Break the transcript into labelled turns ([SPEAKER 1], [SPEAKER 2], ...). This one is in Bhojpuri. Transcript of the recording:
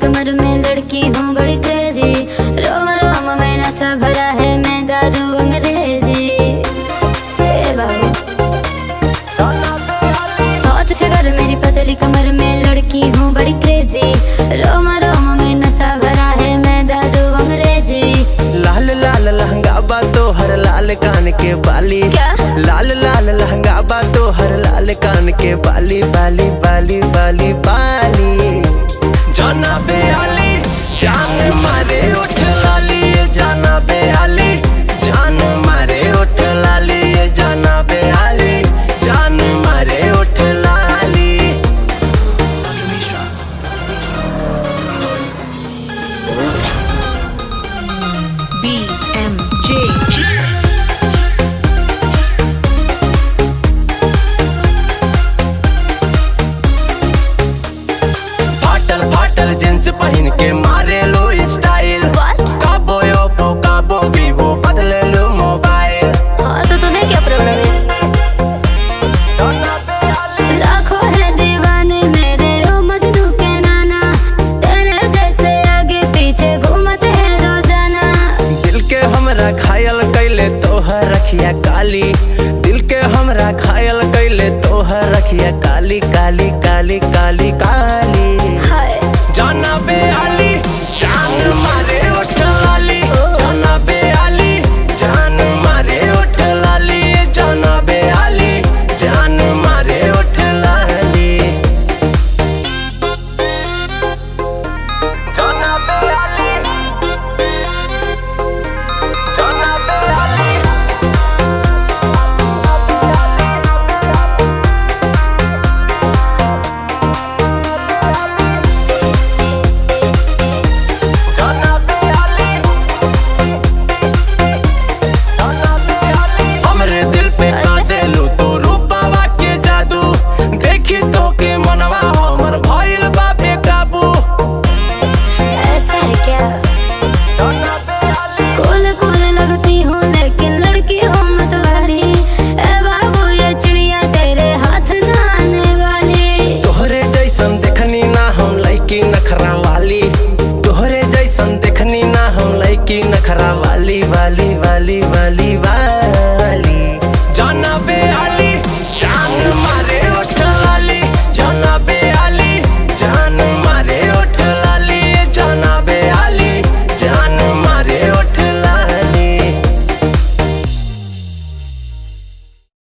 [SPEAKER 1] कमर में लड़की हूँ बड़ी क्रेजी। रोम रोम में नशा भरा है, मैं दारू अंग्रेजी। ए बाबू हॉट फिगर मेरी पतली कमर में लड़की हूँ बड़ी क्रेजी। रोम रोम में नशा भरा है, मैं दारू अंग्रेजी।
[SPEAKER 2] लाल लाल लहंगा बा तो हर लाल कान के बाली।
[SPEAKER 1] क्या?
[SPEAKER 2] लाल लाल लहंगा बा तो हर लाल कान के बाली बाली बाली बाली बाली। जाना बेआली जान मारे उठ लाली, जाना बेआली जान मारे उठ लाली, जाना बेआली जान मारे उठ लाली।
[SPEAKER 3] BMJ
[SPEAKER 2] फाटल फाटल जींस पहन के मारे लो style.
[SPEAKER 1] What?
[SPEAKER 2] Cabo Oppo Cabo Vivo बदले लो मोबाइल।
[SPEAKER 1] हाँ तो तुम्हें क्या प्रॉब्लम है? लाखों है दीवाने मेरे, ओ मजनू के नाना। तेरे जैसे आगे पीछे घूमते हैं रोजाना।
[SPEAKER 2] दिल के हमरा घायल कैले तोहर रखिया काली, दिल के हमरा घायल कैले तोहर रखिया काली काली काली काली काली।
[SPEAKER 1] हाय
[SPEAKER 2] जाना बेआली जान मारे उठ लाली, जाना बेआली जान मारे उठ लाली, जाना बेआली जान मारे उठ लाली। जाना बेआली जाना बेआली। जाना बेआली जाना बेआली। हमरे दिल पे का देलू तो रूपवा के जादू, देखी तो के मनवा हमर भइल बा बेकाबू।
[SPEAKER 1] ऐसा है क्या?
[SPEAKER 2] जाना बेआली
[SPEAKER 1] कूल कूल लगती हूँ लेकिन लड़की हूँ मतवाली। ए बाबू ये चिड़िया तेरे हाथ ना आने वाली।
[SPEAKER 2] तोहरे जैसन देखनी ना हम लइकी नखरा वाली, तोहरे जैसन देखनी ना हम लइकी नखरा वाली वाली वाली वाली